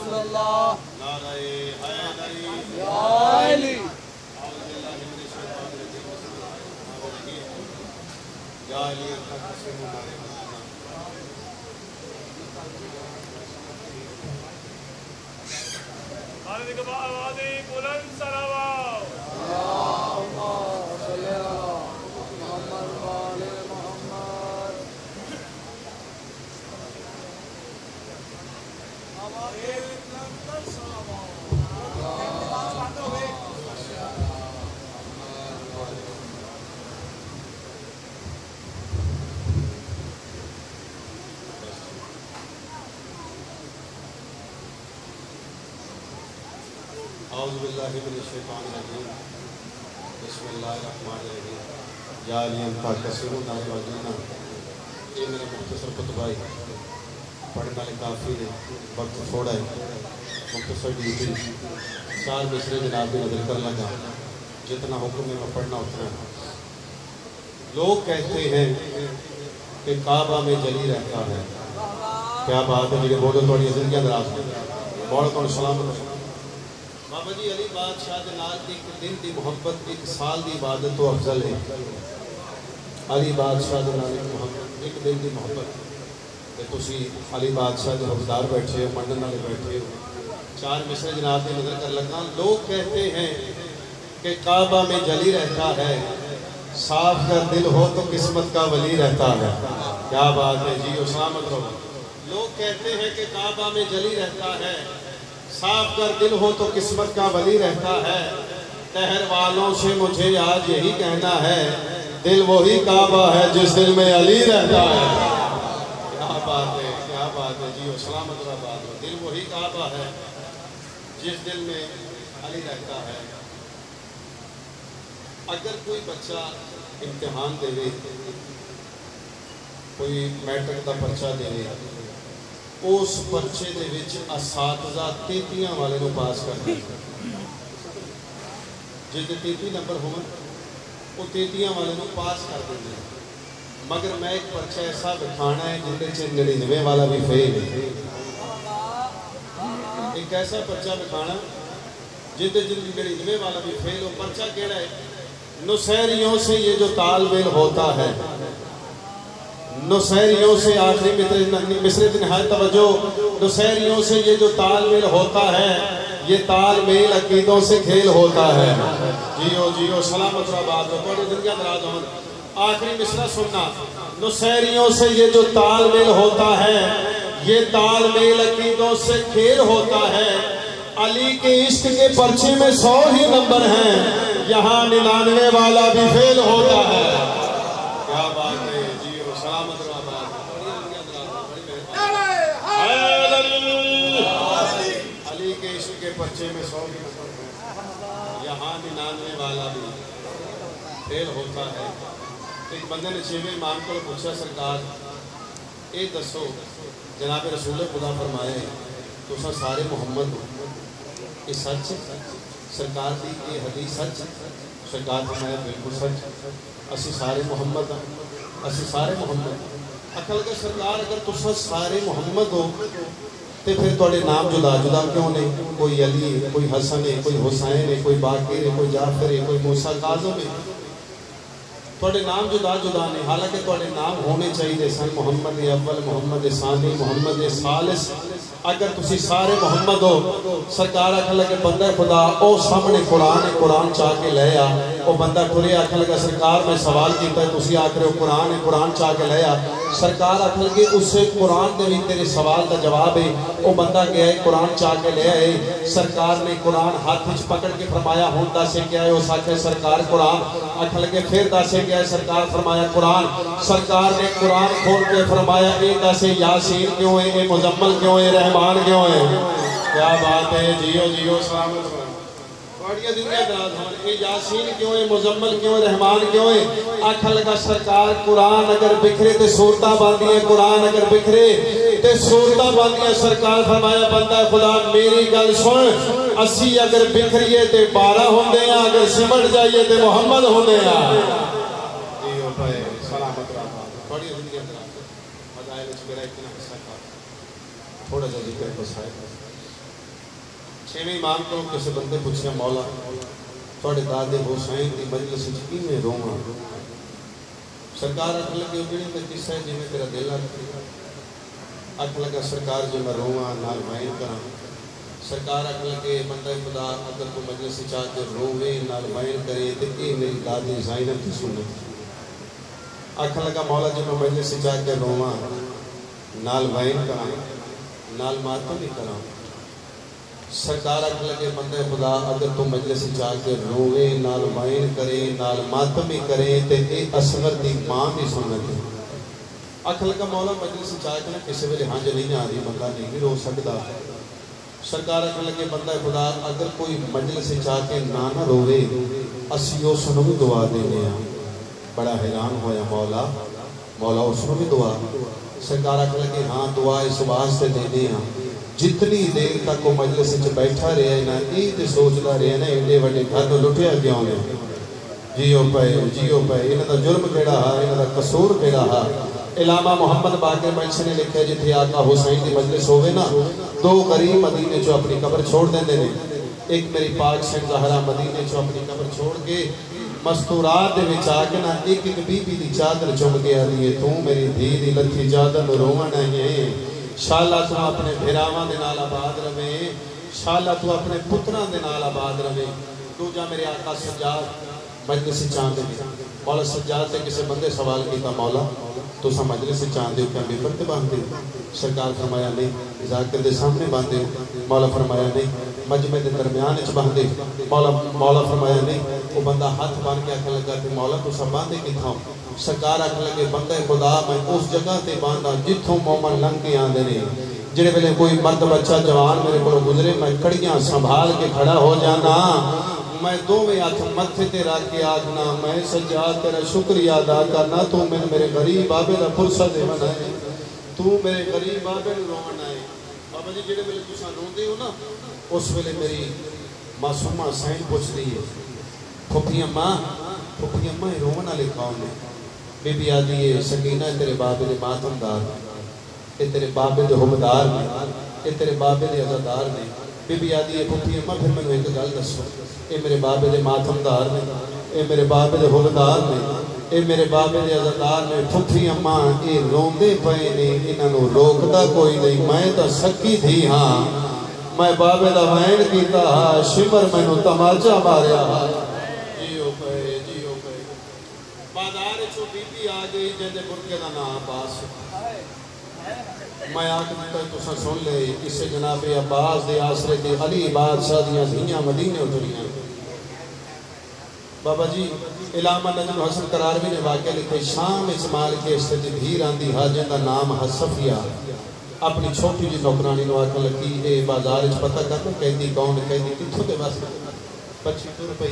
رسول اللہ نعرہ حیدری یا علی اعوذ باللہ من الشیطان الرجیم بسم اللہ الرحمن الرحیم یا علی انت قسم نعرہ مدینہ خالد کے آوازی بلند سلام اللہم صلی علی محمد و آل محمد اعوذ باللہ من الشیطان الرجیم بسم اللہ الرحمن الرحیم یا علی انت قسم نعرہ مدینہ یہ میرے مختصر خطبہ ہے پڑھنے والے کافی ہے وقت تھوڑا ہے مختصر ڈیوٹی 4 مصرے جناب بھی نظر کر لگا جتنا حکم میں پڑھنا اتنا ہے لوگ کہتے ہیں کہ کعبہ میں جلی رہتا ہے کیا بات ہے جنہیں بولو توڑی زندگیاں دراز ہے بہت کون سلامت بابا جی علی بادشاہ دے نال ایک دن دی محبت ایک سال دی عبادت تو افضل ہے علی بادشاہ دے نال ایک دن دی محبت تے تسی علی بادشاہ دے حوزدار بیٹھے ہو منڈن والے بیٹھے ہو 4 مصرے جناب کی نظر کر لگا لوگ کہتے ہیں کہ کعبہ میں جلی رہتا ہے صاف کا دل ہو تو قسمت کا ولی رہتا ہے کیا بات ہے جی سلامت رہو لوگ کہتے ہیں کہ کعبہ میں جلی رہتا ہے صاف کر دل ہو تو قسمت کا ولی رہتا ہے تہر والوں سے مجھے آج یہی کہنا ہے دل وہی کعبہ ہے جس دل میں علی رہتا ہے کیا بات ہے جی سلامت رہا بات ہو دل وہی کعبہ ہے جس دل میں علی رہتا ہے اگر کوئی بچہ امتحان دے لے کوئی میٹرک کا پرچہ دے لے اس پرچے دے وچ اساتذہ 33 والے نو پاس کرتے ہیں جس دے 33 نمبر ہون وہ 33 والے نو پاس کر دیتے ہیں مگر میں ایک پرچہ ایسا بکھانا ہے جن دے 99 والا بھی فیل ہے ایک ایسا پرچہ بکھانا جن دے 99 والا بھی فیل ہو پرچہ کیڑا ہے نصیریوں سے یہ جو تال میل ہوتا ہے نصیریوں سے آخری مصرے کی نہایت توجہ نصیریوں سے یہ جو تال میل ہوتا ہے یہ تال میل عقیدوں سے کھیل ہوتا ہے جیو سلامت رہا بات ہو توڑے دن کیا دراز ہوں آخری مصرہ سننا نصیریوں سے یہ جو تال میل ہوتا ہے یہ تال میل عقیدوں سے کھیل ہوتا ہے علی کے عشق کے پرچے میں 100 ہی نمبر ہیں یہاں 99 والا بھی فیل ہوتا ہے کیا بات ہے جیو سلامت رہا علی کے عشق کے پرچے میں 100 ہی نمبر ہیں یہاں 99 والا بھی فیل ہوتا ہے ایک بندے نے 6ویں امام کو پوچھا سرکار اے دسو جناب رسول خدا فرمائے تو سارے محمد ہو یہ سچ سرکار دی یہ حدیث سچ سرکار فرمایا بالکل سچ اسی سارے محمد ہیں اسی سارے محمد اکل کے سرکار اگر تسا سارے محمد ہو تے پھر توڑے نام جدا جدا کیوں نہیں کوئی علی ہے کوئی حسن ہے کوئی حسین ہے کوئی باقر ہے کوئی جعفر ہے کوئی موسیٰ کاظم ہے توڑے نام جدا جدا نہیں حالانکہ توڑے نام ہونے چاہیے سن محمد اول محمد ثانی محمد ثالث اگر تسی سارے محمد ہو سرکار آکھا لگے بندہ خدا او سامنے قرآن چاہ کے لے آ او بندہ ٹھرے آکھا لگا سرکار میں سوال کیتا ہے تسی آکھ رہے ہو قرآن چاہ کے لے آ سرکار آکھا لگے اس سے قرآن دے بھی تیرے سوال کا جواب ہے او بندہ گیا ہے قرآن چاہ کے لے آئے سرکار نے قرآن ہاتھ وچ پکڑ کے فرمایا ہون دا سے کیا ہے اس آکھے سرکار قرآن آکھا لگے پھر دا سے کیا ہے سرکار فرمایا قرآن سرکار نے قرآن کھول کے فرمایا اے دا سے یاسین کیوں ہے اے مزمل کیوں ہے رحمان کیوں ہے کیا بات ہے جیو سلامت بڑھیا دنیا دراز ہوں اے یاسین کیوں ہے مزمل کیوں ہے رحمان کیوں ہے آکھا لگا سرکار قرآن اگر بکھرے تے صورتہ باندھی ہے قرآن اگر بکھرے تے صورتہ باندھی ہے سرکار فرمایا بندہ خدا میری گل سن اسی اگر بکھریے تے 12 ہوندے ہیں اگر سمٹ جائیے تے محمد ہوندے ہیں جیو بھائی سلامت رہا بڑھیا دنیا دراز فضائل اس میرا اتنا حصہ تھا تھوڑا سا ذکر بس ہے چھویں امام کو کسی بندے پوچھا مولا تھوڑے دادے حسین دی مجلس کیویں روواں سرکار آکھ لگے جڑی تے قصہ ہے جویں تیرا دل آکھ لگا سرکار جو میں رواں نال وائن کراں سرکار آکھ لگے بندہ خدا اگر تو مجلس چاہ کے روے نال وائن کرے تے اے میری دادی زینب دی سنت آکھ لگا مولا جو میں مجلس چاہ کے رواں نال وائن کراں نال ماتم ہی کراں سرکار آکھ لگے بندے خدا اگر تو مجلس چاہ کے روے نال وائن کرے نال ماتم ہی کرے تے اے اصغر دی ماں بھی سنت ہے آکھ لگا مولا مجلس چاہ کے کسی ویلے ہنج نہیں آدھی بندہ نہیں بھی رو سکتا سرکار آکھ لگے بندہ خدا اگر کوئی مجلس چاہ کے نہ روے اسی اس نو بھی دعا دینے ہیں بڑا حیران ہویا مولا اس نو بھی دعا سرکار آکھ لگے ہاں دعا اس واسطے دینے ہیں جتنی دیر تک وہ مجلس وچ بیٹھا رہے نا یہ تے سوچدا رہے نا ایڈے وڈے گھر نوں لٹیا کیوں نے جیو پے انہاں دا جرم کیڑا ہے انہاں دا قصور کیڑا ہے علامہ محمد باقر بخش نے لکھا جتھے آقا حسین دی مجلس ہوئے نا دو غریب مدینے چوں اپنی قبر چھوڑ دیندے نے ایک میری پاک شہر زہرا مدینے چوں اپنی قبر چھوڑ کے مستورات دے وچ آ کے نا ایک ایک بی بی دی چادر چم کے آدی ہے تو میری دھی دی لتھی چادر رووݨ ہے شاءاللہ تو اپنے بھراواں دے نال آباد رہے شاءاللہ تو اپنے پتراں دے نال آباد رہے دوجا میرے آقا سجاد مجلس چاندے مولا سجاد سے کسی بندے سوال کیتا مولا تو سا مجلس چاندے ہو کیا ممبر تے باندھے سرکار فرمایا نہیں ذاکر دے سامنے باندھے مولا فرمایا نہیں مجمع دے درمیان وچ باندھے مولا فرمایا نہیں وہ بندہ ہاتھ باندھ کے آکھ لگا کہ مولا تو سا باندھے کتھاں سرکار آکھ لگے بندہ خدا میں اس جگہ تے باندھا جتھوں مومن لنگ کے آندے نے جڑے ویلے کوئی مرد بچہ جوان میرے کو گزرے میں کڑیاں سنبھال کے کھڑا ہو جانا میں دو میں ہاتھ متھے تے رکھ کے آکھنا میں سجاد تیرا شکریہ ادا کرنا تو میرے غریب بابے دا پرسا دے منائے تو میرے غریب بابے نوں رونا ہے بابا جی جڑے ویلے تساں روندے ہو نا اس ویلے میری معصومہ سین پوچھدی ہے پھپھی اماں رون والے کون نے بی بی آدھی ہے سکینہ تیرے بابے دے ماتمدار اے تیرے بابے دے حبدار نے اے تیرے بابے دے عزادار نے بی بی آدھی ہے پھپھی اماں پھر میں ایک گل دسو اے میرے بابے دے ماتمدار نے اے میرے بابے دے حبدار نے اے میرے بابے دے عزادار نے پھپھی اماں اے روندے پئے نے انہاں نوں روکدا کوئی نہیں میں تا سکی تھی ہاں میں بابے دا وین کیتا ہا شمر مینوں تماچا ماریا جیو پئے بازار چوں بی بی آ گئی جے برکے دا نام عباس میں آکھ دیتا تساں سن لے اسے جناب عباس دے آسرے تے علی بادشاہ دیاں دھیاں مدینے اتریاں بابا جی علامہ نجم حسن قراروی نے واقعہ لکھے شام اسماعیل کے اس تے دھیر آندی حاجن دا نام حصفیہ اپنی چھوٹی جی نوکرانی نو آکھ لگی اے بازار وچ پتہ کر کہندی کون کہندی کتھوں دے واسطے 25 روپے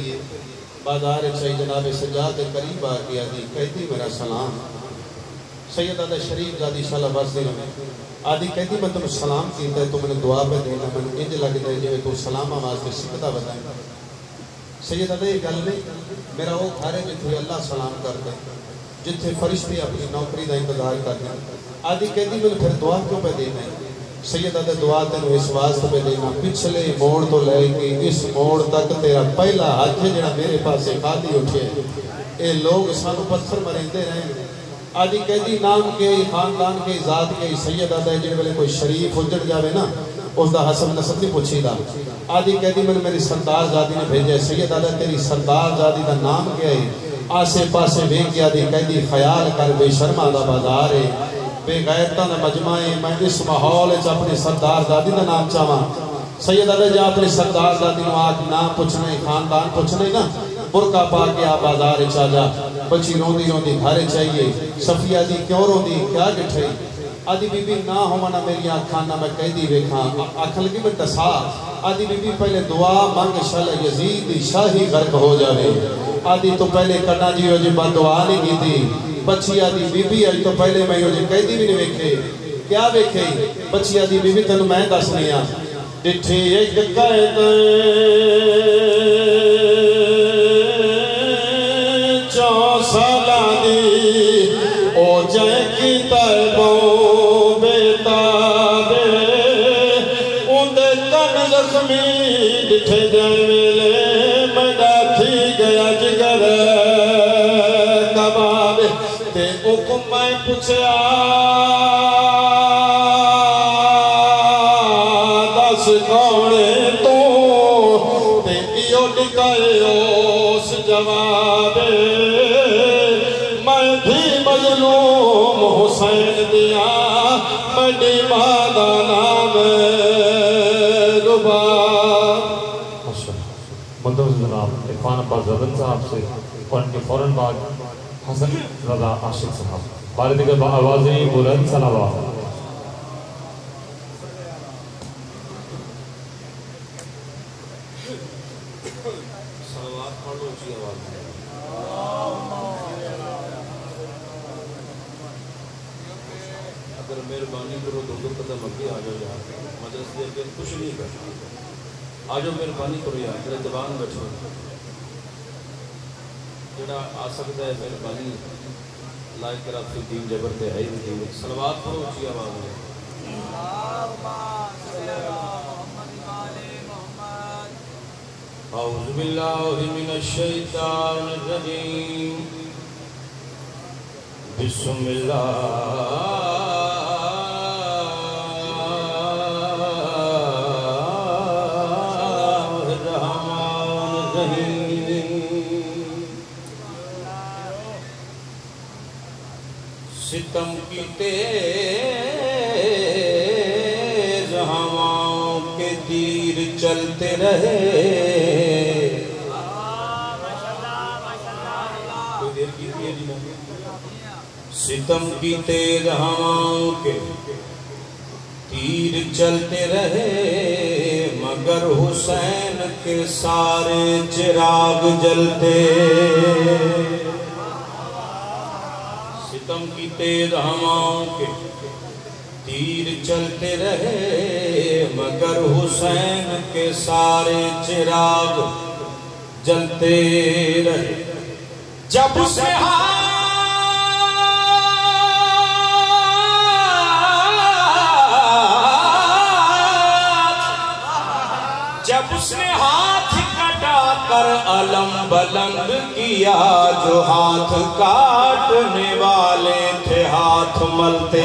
بازار چاہی جناب سجاد قریب آ گیا دی کہتی میرا سلام سید آدھا شریف زادی شالہ واسدی رہے آدھی کہتی میں تمہیں سلام کیتا ہے تو میں نے دعا پہ دینا میں نے انج لگ دے جو تو سلام آواز پہ سکتا بتائیں سید آدھا یہ گل نہیں میرا وہ گھر ہے جتھے اللہ سلام کرتے جتھے فرشتے اپنی نوکری دا انتظار کرتے آدھی کہتی میں نے پھر دعا کیوں پہ دینا ہے سید آدھا دعا تینوں اس واسطے پہ دینا پچھلے موڑ تو لے کے اس موڑ تک تیرا پہلا ہاتھ ہے جڑا میرے پاس خالی اٹھے اے لوگ سانو پتھر مریندے رہے آدھی کہتی نام کے خاندان کے ذات کے سید آدھا ہے جڑے والے کوئی شریف اجڑ جاوے نا اس دا حسب نسب نہیں پوچھی دا آدھی کہتی میں نے میری سردار زادی نے بھیجے سید آدھا تیری سردار زادی دا نام کیا ہے آسے پاسے ویک کے آدھی کہتی خیال کر بے شرما دا بازار ہے بے غیرتاں دا مجمع ہے میں اس ماحول وچ اپنی سردار زادی دا نام چاہواں سید آدھا جا اپنی سردار زادی نو آج نام پوچھنا ہے خاندان پوچھنا ہے نا برقع پا کے آپ بازار چا جا بچی روندی گھر چاہیے صفیہ دی کیوں روندی کیا گٹھائی آدھی بی بی نہ ہو منا میری آنکھاں نہ میں کہہ دی ویکھاں آنکھ لگی میں دسا آدھی بی بی پہلے دعا مانگ شل یزید دی شاہی غرق ہو جاوے آدھی تو پہلے کرنا جی ہو جی با دعا نہیں کی تھی بچی آدھی بی بی آج تو پہلے میں ہو جی کہہ دی بھی نہیں ویکھے کیا ویکھے بچی آدھی بی بی تنوں میں دس نہیں آ ڈٹھے ایک قید سالانی او جائے کی تیبوں بیتابے ان دے تن زخمی ڈٹھے جمیلے مڈا تھی گیا جگر کباب تے حکم میں پوچھا دس کونے تو تے ایو ڈکائے اس جواب میں بھی مظلوم حسین دیا مڈی مادا نام ربا مدوز جناب عرفان عباس زدن صاحب سے اور ان کے فوراً بعد حسن رضا عاشق صاحب والد کے آوازیں بلند صلوات صلوات پڑھ لو اچھی آواز میں اگر مہربانی کرو دو دو قدم اگے آ جاؤ یار مجلس دے کے کچھ نہیں کرتا آ جاؤ مہربانی کرو یار میرے زبان بیٹھو جڑا آ سکتا ہے مہربانی لائق کر آپ سے دین جبر تے ہے ہی نہیں صلوات پڑھو اچھی آواز میں اعوذ باللہ من الشیطان الرجیم بسم اللہ ستم کی تیز ہواؤں کے تیر چلتے رہے ستم کی تیز ہواؤں کے تیر چلتے رہے مگر حسین کے سارے چراغ جلتے ستم کی تیز ہواؤں کے تیر چلتے رہے مگر حسین کے سارے چراغ جلتے رہے جب اس نے ہاتھ کٹا کر علم بلند کیا جو ہاتھ کاٹنے والے تھے ہاتھ ملتے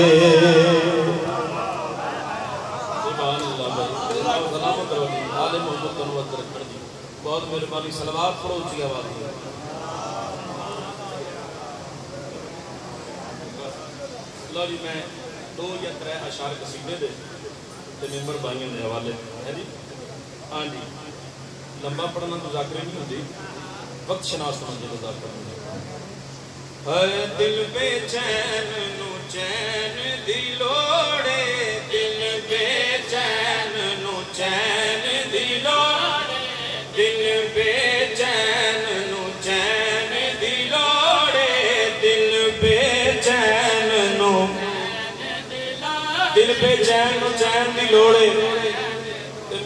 سبحان اللہ بھائی سلامت رہی آل محمد کنوت رکھڑ دی بہت مہربانی صلوات پڑھو اچھی آواز دی اللہ جی میں 2 یا 3 اشعار قصیدے دے تے ممبر بھائیوں دے حوالے ہے جی ہاں جی لمبا پڑھنا مذاکرے نہیں ہوتی وقت شناس ہونا جی مذاکرہ ہے دل بے چین نو چین دی لوڑے دل بے چین نو چین دی لوڑے دل بے چین نو چین دی لوڑے دل بے چین نو دل بے چین نو چین دی لوڑے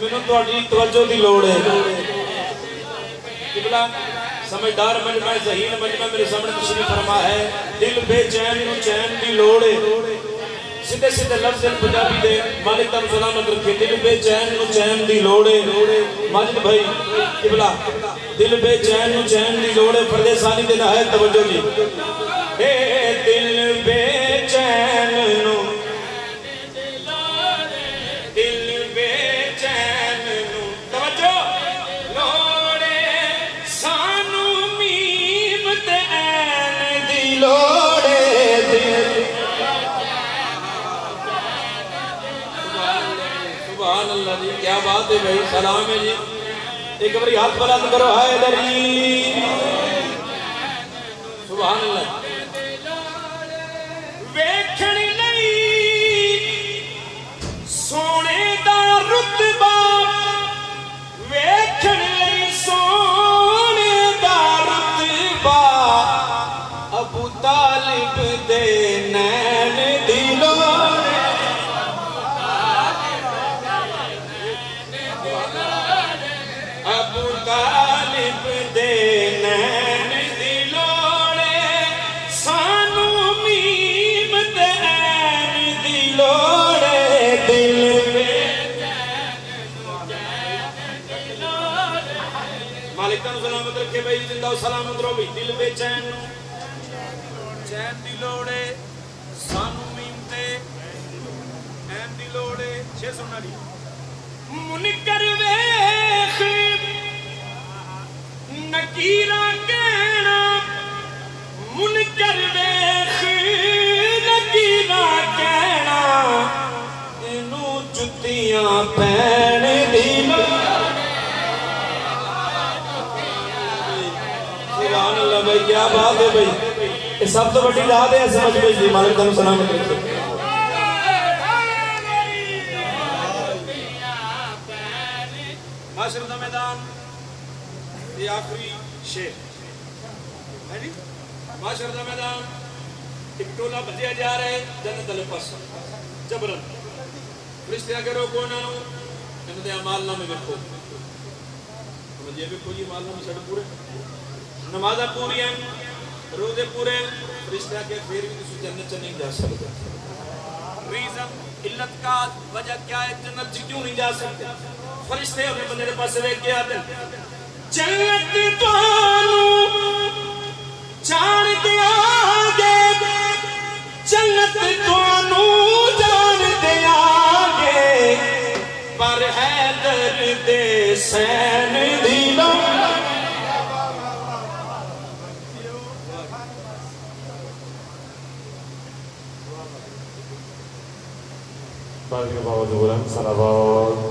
میں تو اڈی توجہ دی لوڑ ہے قبلہ سمجھدار مجمع ذہین مجمع میرے سامنے تشریف فرما ہے دل بے چین نو چین دی لوڑ ہے سیدھے سیدھے لفظ پنجابی دے مالک تن سلامت رکھے دل بے چین نو چین دی لوڑ ہے ماجد بھائی قبلہ دل بے چین نو چین دی لوڑ ہے پردے ثانی دے نہ ہے توجہ جی اے دل بے چین نو کیا بات ہے بھائی سلام ہے جی ایک باری ہاتھ بلند کرو حیدری سبحان اللہ ویکھن لئی سونے دا رتبہ ویکھن لئی سونے دا رتبہ ابو طالب دے نین دلوں ابو طالب دے نین دلوڑے مالک تن سلامت رکھے بھائی زندہ و سلامت رو بھی دل بے چین چین دی لوڑے سانو میمتے این دی لوڑے چھے سننا دی منکر ویخ نکیرہ کہنا منکر ویخ نکیرہ کہنا انو جتیاں پین دی سبحان اللہ بھائی کیا بات ہے بھائی یہ سب تو بڑی داد ہے سمجھ بھائی جی مالک تنو سلامت رکھے معاشر دا میدان یہ آخری شیر ہے جی معاشر دا میدان ایک ٹولہ بھجیا جا رہے جنت علی پاس جبرن فرشتے اگر روکو نہ ہو جنت عمال نامے بکھو یہ بکھو یہ مال نامے چھڑ پورے نمازہ پوری ہیں روزے پورے ہیں فرشتے کے پھر بھی کسی جنت چھ نہیں جا سکتے ریزن علت کا وجہ کیا ہے جنت جی کیوں نہیں جا سکتے فرشتے اپنے بندے کے پاس لے کے آتے جنت توانو جان دے آگے جنت توانو جان دے آگے پر ہے درد سین دلوں بعد کے باوجود بلند صلوات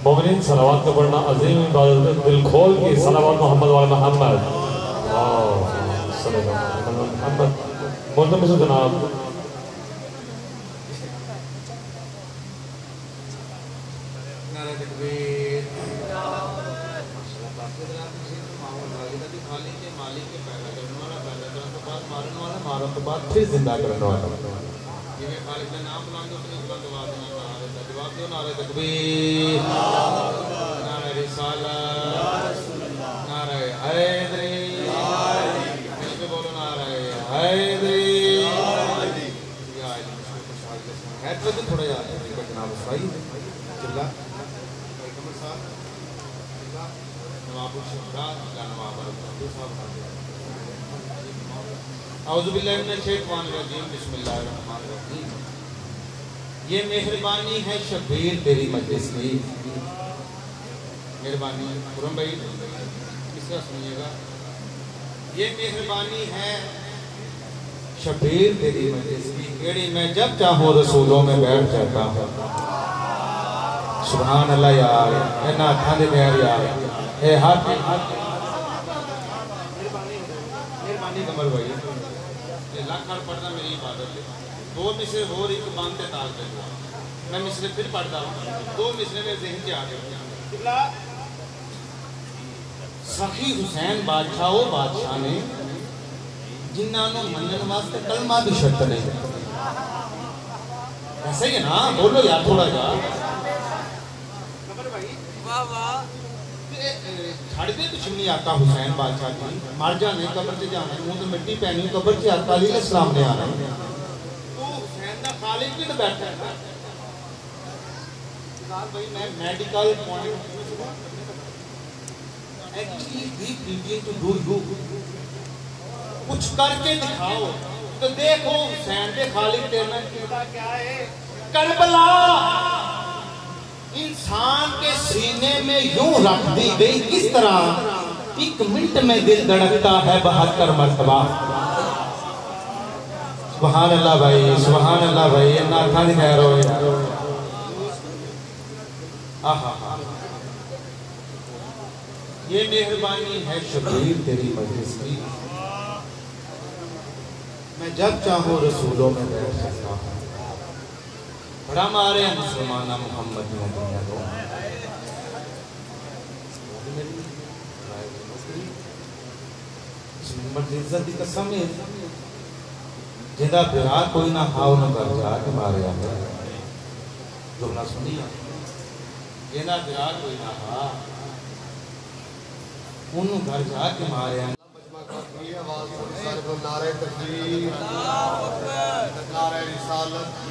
مومنین صلوات کا پڑھنا عظیم عبادت دل کھول کے صلوات محمد والا محمد صلی اللہ علیہ وسلم محمد محترم سے جناب نعرہ تکبیر مارن تو بعد پھر زندہ کرنے والا یہ خالق کا نام بلانگے اپنی اس بات دعا دینا جواب دیو نعرہ تکبیر نعرہ رسالت نعرہ حیدری مجھ پہ بولو نعرہ حیدری حید وقت تھوڑا یاد ہے جناب اسرائی جلہ کمر صاحب نواب الشہداد نواب الشہداد اعوذ باللہ من الشیطان الرجیم بسم اللہ الرحمن الرحیم یہ مہربانی ہے شبیر تیری مجلس کی مہربانی قرم بھائی کس طرح سنیے گا یہ مہربانی ہے شبیر تیری مجلس کی کیڑی میں جب چاہوں رسولوں میں بیٹھ جاتا ہوں سبحان اللہ یار اے ناتھاں دے میار یار اے ہاتھ مہربانی کمر بھائی لاکھار پڑھنا میری عبادت ہے دو مصرے ہو رہی باندھتے تاج دے ہوا میں مصرے پھر پڑھتا ہوں دو مصرے میں ذہن سے آگے سخی حسین بادشاہ وہ بادشاہ نے جنہاں نے منن واسطے کلمہ بھی شرط نہیں ایسا ہی ہے نا بولو یار تھوڑا جا چھڑ دے تو چمنی آقا حسین بادشاہ کی مار جانے قبر سے جانا ہے تو مٹی پہنی قبر سے آقا علیہ السلام نے آنا ہے تو حسین دا خالق بھی تو بیٹھا ہے بھائی میں medical point actually we preaching to do you کچھ کر کے دکھاؤ تو دیکھو حسین کے خالق تیرنا کیا ہے کربلا انسان کے سینے میں یوں رکھ دی گئی کس طرح ایک منٹ میں دل دھڑکتا ہے 72 مرتبہ سبحان اللہ بھائی یہ ناتھا نہیں کہہ رہے یہ مہربانی ہے شبیر تیری مجلس کی میں جب چاہوں رسولوں میں بیٹھ سکتا ہوں بڑا مارے ہیں مسلمانہ محمد دنیا دو اس محمد عزت کی قسم ہے جدہ برا کوئی نہ ہاؤ نہ کر جا کہ مارے آگے جو نہ سنی جدہ برا کوئی نہ ہاؤ انہوں گھر جا کے مارے آگے نعرہ تکبیر نعرہ رسالت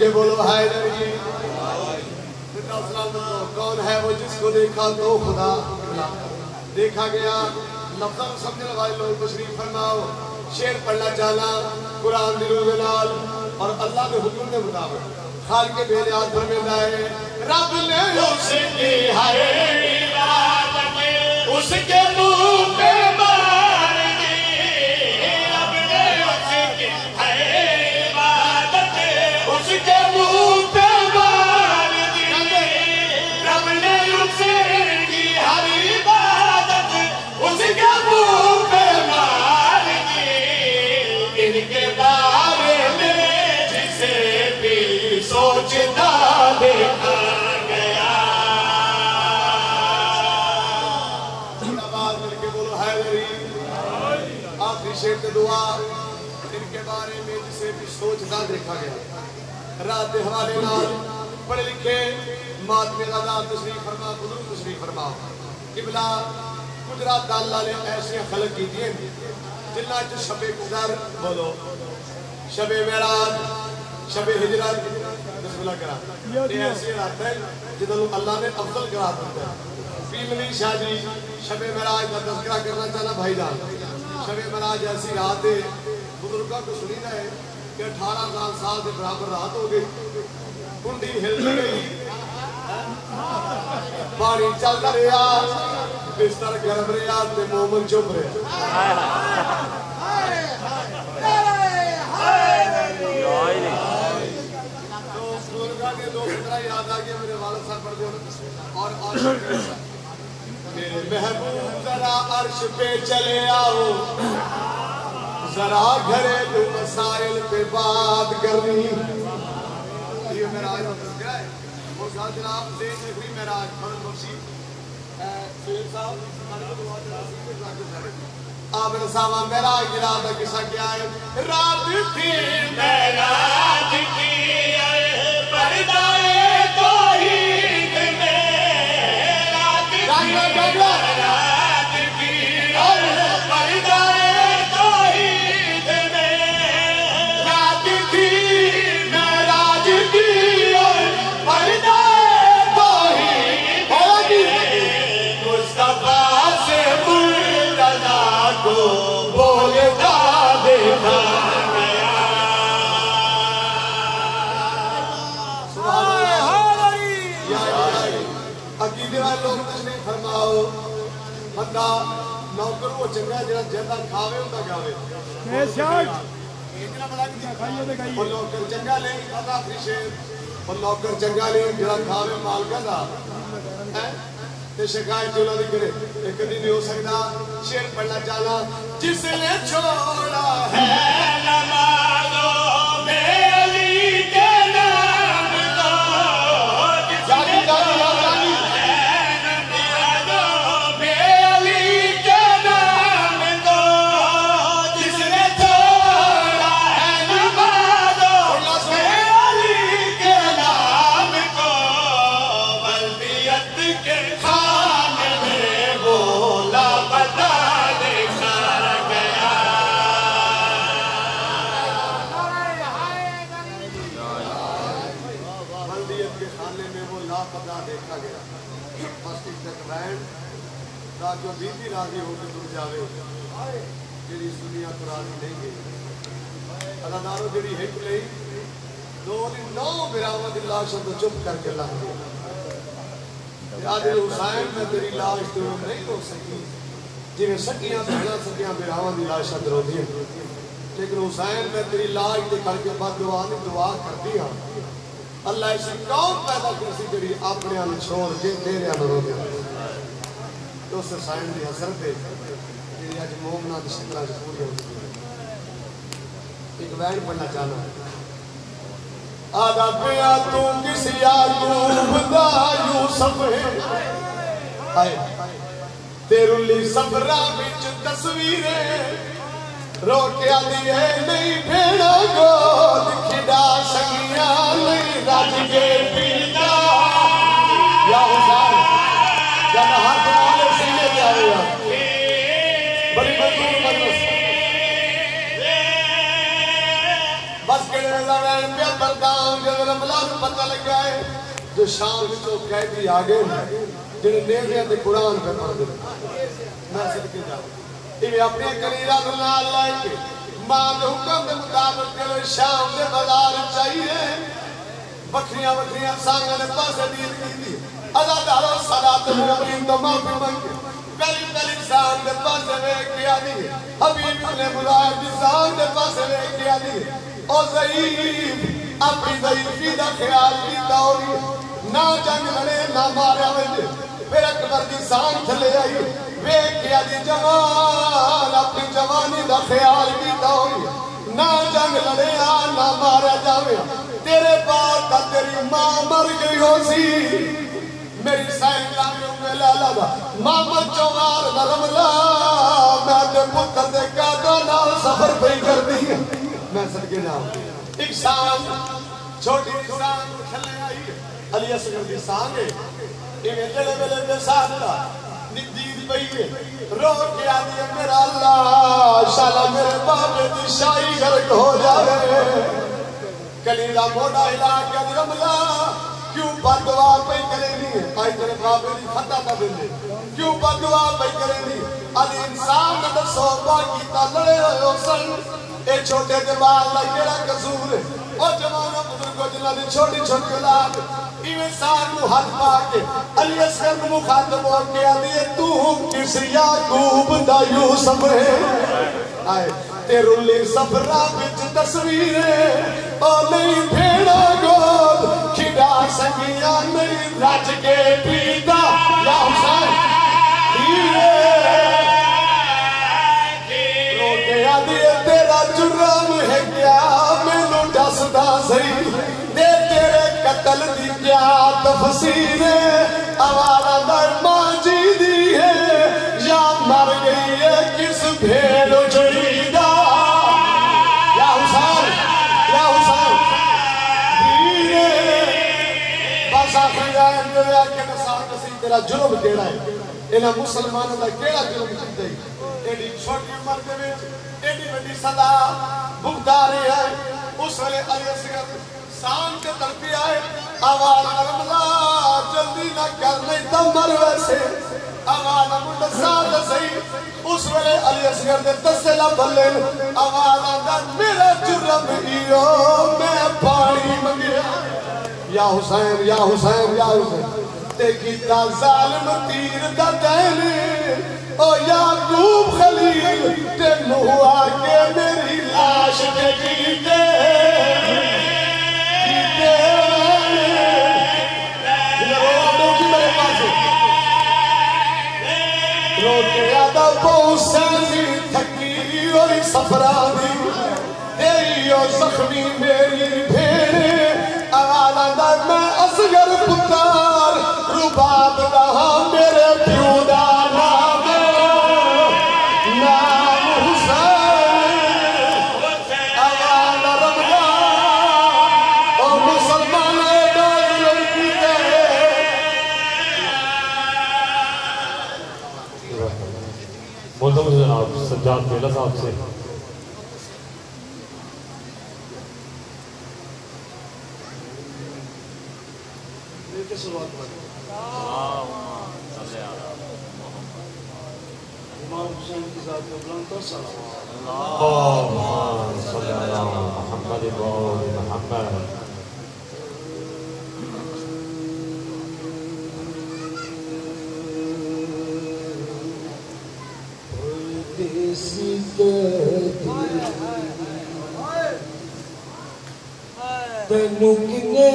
کے بولو حیدر جی کون ہے وہ جس کو دیکھا تو خدا دیکھا گیا لفظوں سمجھنے والے لوگ تشریف فرماؤ شعر پڑھنا چاہنا قرآن دلوں کے نال اور اللہ کے حکم کے مطابق خالق کے بے نیاز فرمیندہ ہے رب نے اس کی ہر عبادت اس کے منہ پہ مار دی رب نے اس کی ہر عبادت اس کے منہ پہ مار دی رب نے اس کی ہر عبادت اس کے منہ پہ مار دی ان کے بارے میں جسے بھی سوچتا دیکھا گیا آواز مل کے بولو حیدری آخری شعر کے دعا ان کے بارے میں جسے بھی سوچتا دیکھا گیا رات دے حوالے نال پڑھے لکھے ماتم غزہ تشریف فرما بزرگ تشریف فرما قبلہ قدرت اللہ نے ایسے خلق کی دیئے جنہ جو شب قدر بولو شب معراج شب ہجرت بسم اللہ کرا یہ ایسی رات ہے جنہوں اللہ نے افضل قرار دیتا ہے پیر علی شاہ جی شب معراج کا تذکرہ کرنا چاہنا بھائی جان شب معراج ایسی رات ہے بزرگوں کو سنینا ہے کہ 18 سال کے برابر رات ہو گئی کنڈی ہل گئی پانی چلتا رہا بستر گرم رہا تے مومن چپ رہا تو بزرگوں کے دو فترہ یاد آگیا میرے والد صاحب پڑھ دے اور میرے محبوب ذرا عرش پہ چلے آؤ ذرا گھریلو مسائل پہ بات کرنی یہ معراج کا تذکرہ ہے اور ساتھ جناب زین نگری معراج فرد مفسی سید صاحب آمن صاحبہ معراج کی رات کا قصہ کیا ہے رات تھی معراج کی پردائے توحید میں رات تھی معراج کی پردائے توحید میں رات تھی معراج کی پردائے توحید مصطفیٰ سے مرتضیٰ کو بولتا دیکھا گیا عقیدے والے لوگ تشریف فرماؤ بندہ نوکر وہ چنگا جڑا جیتا کھاوے ہوندا گاوے اور نوکر چنگا لے پتا پیچھے اور نوکر چنگا لے جڑا کھاوے مالکا دا تے شکایت جو نہ کرے ایک دن نہیں ہو سکتا شعر پڑھنا چاہنا جس نے چھوڑا ہے نمازوں میں علی کے نام کو جانی جانی جانی نمازوں میں علی کے نام کو جس نے چھوڑا ہے نمازوں میں علی کے نام کو بلدیت کے خانے میں وہ لاپتہ دیکھا گیا بلدیت کے خانے میں وہ لاپتہ دیکھا گیا بس ایک تک رہن تاکہ بیتی راضی ہو کے دور جاوے جیڑی اس دنیا کو راضی نہیں گئی اداداروں جیڑی ہٹ لئی دو دن نو براوت اللہ شد چپ کر کے لگ گئی یادل حسین میں تیری لاش تو نہیں ہو سکی جنہیں سکیاں بہنا سکیاں براوت اللہ شد رو دیا لیکن حسین میں تیری لاش دے کر کے بعد دعا کر دیا اللہ ایسی قوم پیدا کرسی کری اپنے آنے چھوڑ کے تیرے آنے رو دیا تو اس حسین دی حضرت دے تیری آج مومنہ دی شکرہ سے پوری ہوتی ہے ایک وین پڑھنا چاہنا ہے آدھا پیا تو کسی یعقوب دا یوسف ہے آئے تیرلی صبرہ بچ تصویریں روکیا دیئے نہیں بھیڑا گود کھڑا سکیاں نہیں راج کے پیتا یا حسین جانا ہاتھ مولے سینے دے آئے بڑی مجبور مجلس بس کے لئے زمین پیا مردان جب رمضان پتہ لگا ہے جو شام تو قیدی آگے جنہیں نیویاں دے قرآن پہ پڑھ دے میں صدقے جاؤں یہ اپنے کلیرہ دنال لائیں گے ماں دے حکم دے مطابق کے شام دے بازار چاہیے بکریاں سانگا نے پاسے دیر کی دی ازادارو صلاة النبی تو معافی مانگے پہلی سان دے پاسے لے کیا دی حبیب نے مراد سان دے پاسے لے کیا دی او ضعیف اپنی ضعیفی دا خیال کی دوری نہ جنگ لڑے نہ مارے وجے پھر اکبر دی سان چلے آئی وے کیا دی جوان اپنی جوانی دا خیال کی دوری نہ جنگ لڑے نہ مارے جاوے تیرے بعد تا تیری ماں مر گئی ہو سی میری سائن لامیوں میں لالا دا ماما چوار نرملا میں تے پتر دے کادا نال سفر پہ کر دی میں صدقے جاؤں ایک سان چھوٹی سان کھلے آئی علی اصغر دی سان ہے ایویں جڑے ویلے دے سان دا ندید پئی رو کے آدھی میرا اللہ شالا میرے بابے دی شاہی گرک ہو جاوے کلیلہ موڑا علاقہ دی رملا کیوں بدعا پہ کرے نہیں آئی تیرے بابے دی فتح تا دن دے کیوں بدعا پہ کرے نہیں علی انسان نے صحبہ کیتا لڑے ہو سن اے چھوٹے دماغ لگیڑا قصور ہے اور جوانوں بزرگوں جنہاں دی چھوٹی چھوٹی اولاد ایویں سان نو ہاتھ پا کے علی اصغر نو مخاطب ہو کے آدھی تو کس یعقوب دا یوسف ہے آئے تیرلی سفرہ بچ تصویریں اور نہیں بھیڑا گود کھڑا سکیاں نہیں راج کے پیتا یا حسین رو کے آدھی تیرا جرم ہے کیا میں نو ڈستا صحیح دے تیرے قتل دی کیا تفسیر ہے آوارا در ماں جی دی ہے یا مر گئی ہے کس بھیڑ اجڑی دا یا حسین بس آخری آئے میرے آکے نسان نسی تیرا جرم کیڑا ہے انہا مسلمانوں دا کیڑا جرم چیز ہے ایڈی چھوٹی عمر دے میں ایڈی بڑی صدا بھگداری ہے اس ویلے علی اصغر سان کے طرفی آئے آوال رمضا جلدی نہ کرنے دمر ویسے آوال مدسا دسی اس ویلے علی اصغر دے تسلہ بھلے آوال آدھر میرا جرم ایو میں پانی منگیا یا حسین یا حسین یا حسین دیکھی تا ظالم تیر دا دہنے او یعقوب خلیل تے مہوا کے میری لاش کے جیتے روکے آدھا بہسینی تھکی اور سفرانی تیری اور زخمی میری بھیڑے آوالا دا میں اصغر پتار رباب رہا میرے پیودا نام حسین آوالا رمضان اور مسلمان دائر کی ملتمس جناب سجاد میلہ صاحب سے امام حسین کی ذات بلند تو سلام اللہم صلی اللہ محمد و محمد پردیسی کہتی تینو کنے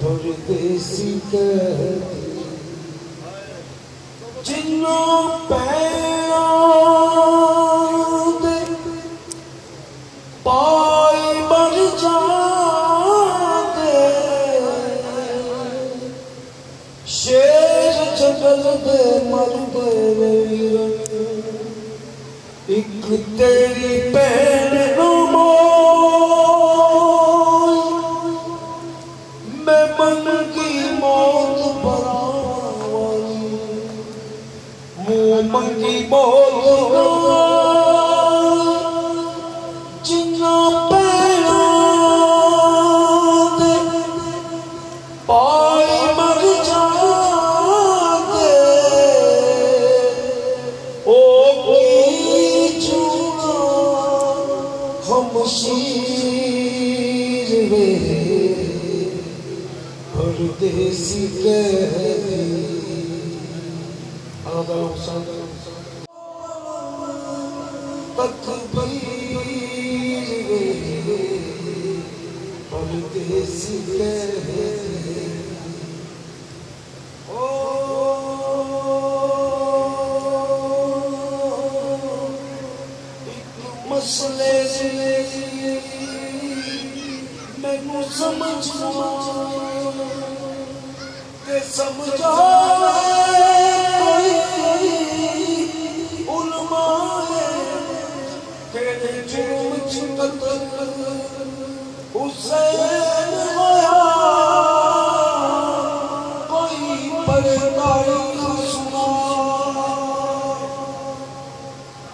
پردیسی کہتی جنوں پیروں دے پائی بڑھ جاندے شیر جگل دے مردے ویرن ایک تیری پہن نمو موت جنا پیڑا دے پائی مر جاندے او کی چونا ہم شیر وے پردیسی کہتی تکبیر وے پردیسی کہتی ایک مسئلے میں نو سمجھنا کہ سمجھا حسین ہویا کوئی پردائی سنا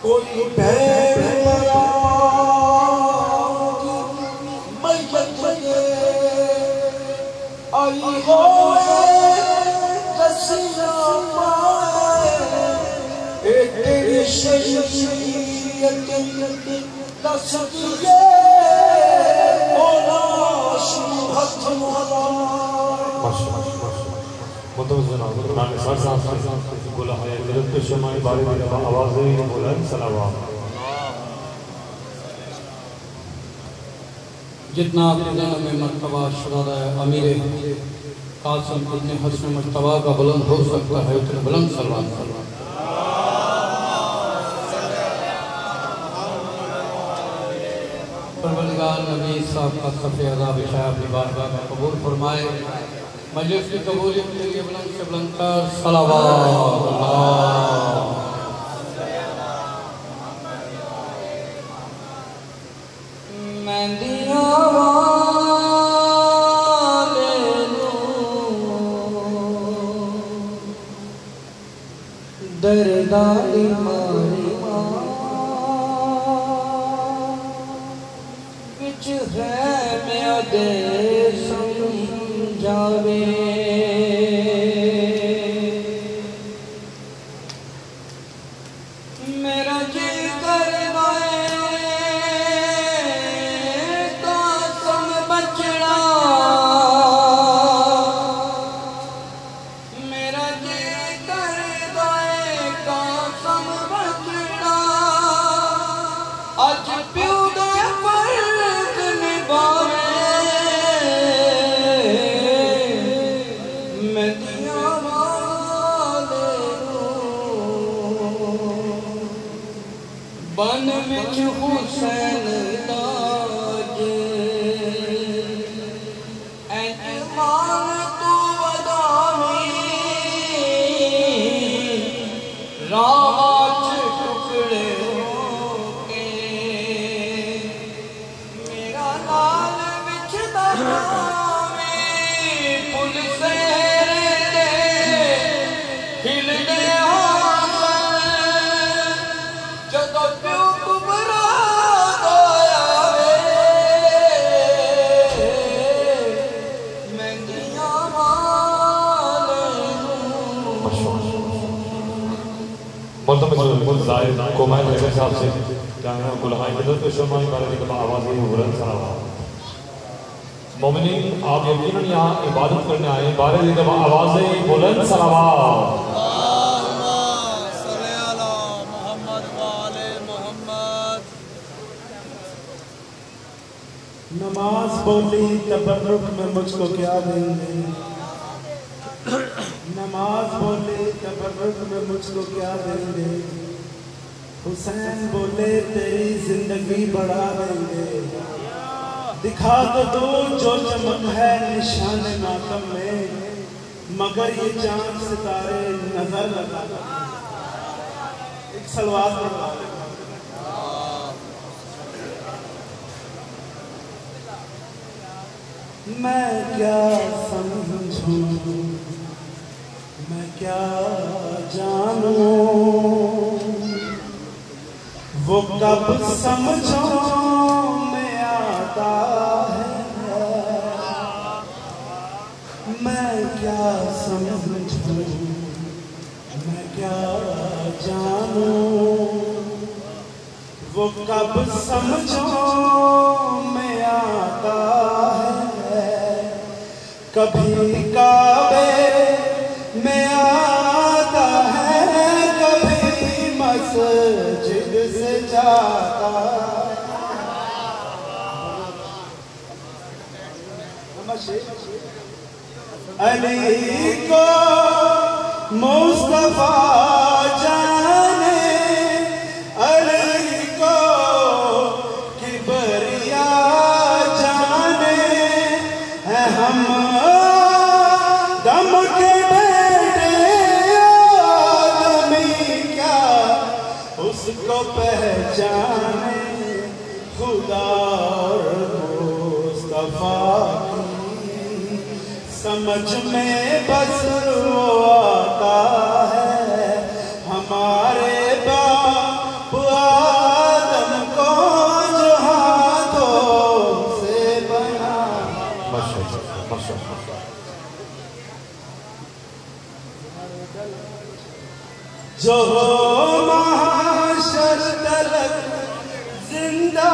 کوئی بہن مرا میت لگے آئی ہوئے رسیاں پائے ایک تیری شریعت تصدیے جتنا اپنے دنوں میں مرتبہ شرارہ امیر قاسم ابن حسن مرتبہ کا بلند ہو سکتا ہے اتنے بلند سلوات پروردگار نبی صاحب کا صفحہ عذاب شاہ اپنی بارگاہ میں قبول فرمائے مجلس کی قبولیت کے لیے بلند سے بلند کر صلوات اللہ مہندیاں والے درداری ماری وچ ہے میں دے سمجھاوے میرا جی کرنا قاسم بچڑا میرا جی کرنا قاسم بچڑا اج پیو دے فرض نبھاوے مہندیاں والے بن وچ حسین تاج اعتماد تو وداوی راج ٹکڑے ہو کے میرا لال وچ داوی پل سہرے دے ہل دے جدو پیو کبرا دایا مہندیاں والے مرتبہ زائد کو میں نے صاحب سے جامعہ گلہائی مدد شرمائی بارے کی آوازیں بلند سلام مومنین آپ یقیناً یہاں عبادت کرنے آئے بارے کی آوازیں بلند سلام نماز بولی تبرک میں مجھ کو کیا دیں گے نماز بولی تبرک میں مجھ کو کیا دیں گے حسین بولے تیری زندگی بڑھا دیں گے دکھا تو دو جو چمک ہے نشان ماتم میں مگر یہ چاند ستارے نظر لگا ایک سلوات پڑھا میں کیا سمجھوں میں کیا جانوں وہ کب سمجھوں میں آتا ہے میں کیا سمجھوں میں کیا جانوں وہ کب سمجھوں میں آتا ہے کبھی کعبے میں آتا ہے کبھی مسجد سے جاتا علی کو مصطفیٰ جانے علی کو کبریا جانے ہے ہم دم کے بیٹے آدمی کیا اس کو پہچانے خدا اور مصطفیٰ کی سمجھ میں بس وہ آتا ہے ہمارے باپ آدم کو جو ہاتھوں سے بنا جو محشر تلک زندہ